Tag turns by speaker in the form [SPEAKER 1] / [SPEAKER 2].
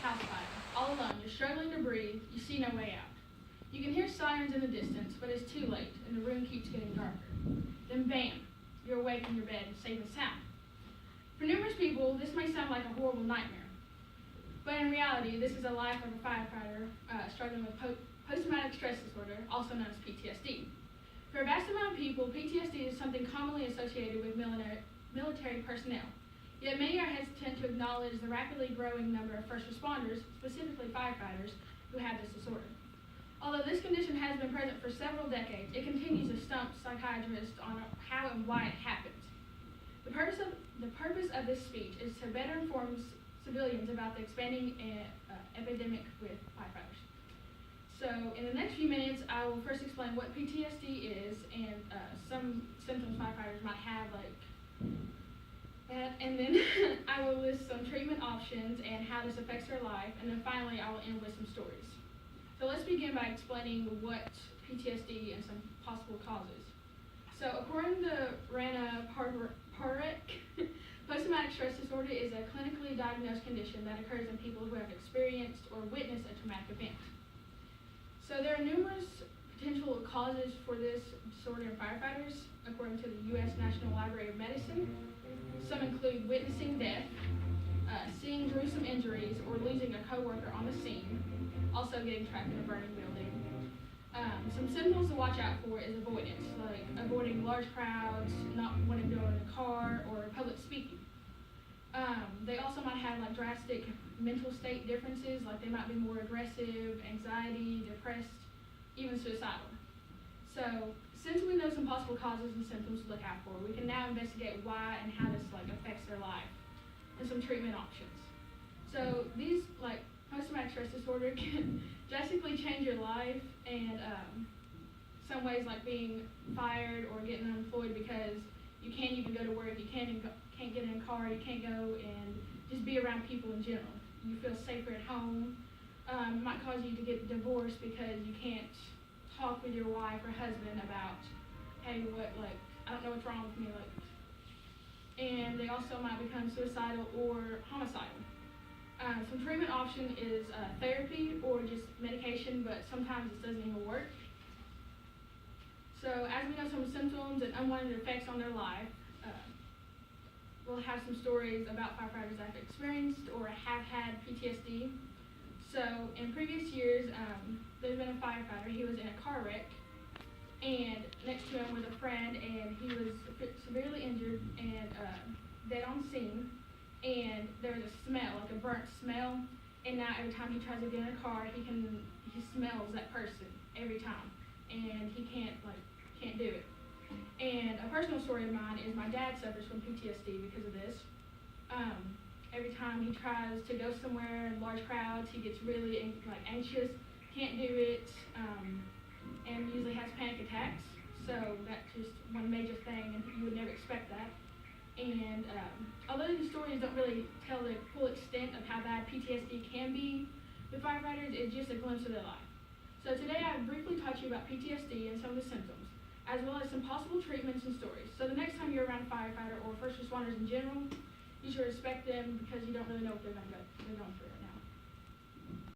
[SPEAKER 1] house fire. All alone, you're struggling to breathe, you see no way out. You can hear sirens in the distance, but it's too late, and the room keeps getting darker. Then bam, you're awake in your bed, safe and sound. For numerous people, this may sound like a horrible nightmare, but in reality, this is the life of a firefighter struggling with post-traumatic stress disorder, also known as PTSD. For a vast amount of people, PTSD is something commonly associated with military personnel. Yet many are hesitant to acknowledge the rapidly growing number of first responders, specifically firefighters, who have this disorder. Although this condition has been present for several decades, it continues to stump psychiatrists on how and why it happens. The purpose of this speech is to better inform civilians about the expanding epidemic with firefighters. So in the next few minutes, I will first explain what PTSD is and some symptoms firefighters might have, like that, and then I will list some treatment options and how this affects their life, and then finally I will end with some stories. So let's begin by explaining what PTSD and some possible causes. So according to Rana Parek, post-traumatic stress disorder is a clinically diagnosed condition that occurs in people who have experienced or witnessed a traumatic event. So there are numerous potential causes for this disorder in firefighters, according to the U.S. National Library of Medicine. Some include witnessing death, seeing gruesome injuries, or losing a coworker on the scene, also getting trapped in a burning building. Some symptoms to watch out for is avoidance, like avoiding large crowds, not wanting to go in a car, or public speaking. They also might have like drastic mental state differences, like they might be more aggressive, anxiety, depressed, even suicidal. So since we know some possible causes and symptoms to look out for, we can now investigate why and how this like affects their life and some treatment options. So these like post-traumatic stress disorder can drastically change your life, and some ways like being fired or getting unemployed because you can't even go to work, you can't get in a car, you can't go and just be around people in general. You feel safer at home. It might cause you to get divorced because you can't talk with your wife or husband about, hey, I don't know what's wrong with me, and they also might become suicidal or homicidal. Some treatment option is therapy or just medication, but sometimes it doesn't even work. So as we know some symptoms and unwanted effects on their life, we'll have some stories about firefighters that have experienced or have had PTSD. So in previous years, there's been a firefighter. He was in a car wreck, and next to him was a friend, and he was severely injured and dead on scene. And there was a smell, like a burnt smell, and now every time he tries to get in a car, he smells that person every time, and he can't do it. And a personal story of mine is my dad suffers from PTSD because of this. Every time he tries to go somewhere in large crowds, he gets really anxious, can't do it, and usually has panic attacks. So that's just one major thing, and you would never expect that. And although these stories don't really tell the full extent of how bad PTSD can be with firefighters, it's just a glimpse of their life. So today I briefly taught you about PTSD and some of the symptoms, as well as some possible treatments and stories. So the next time you're around a firefighter or first responders in general, you should respect them because you don't really know what they're going through right now.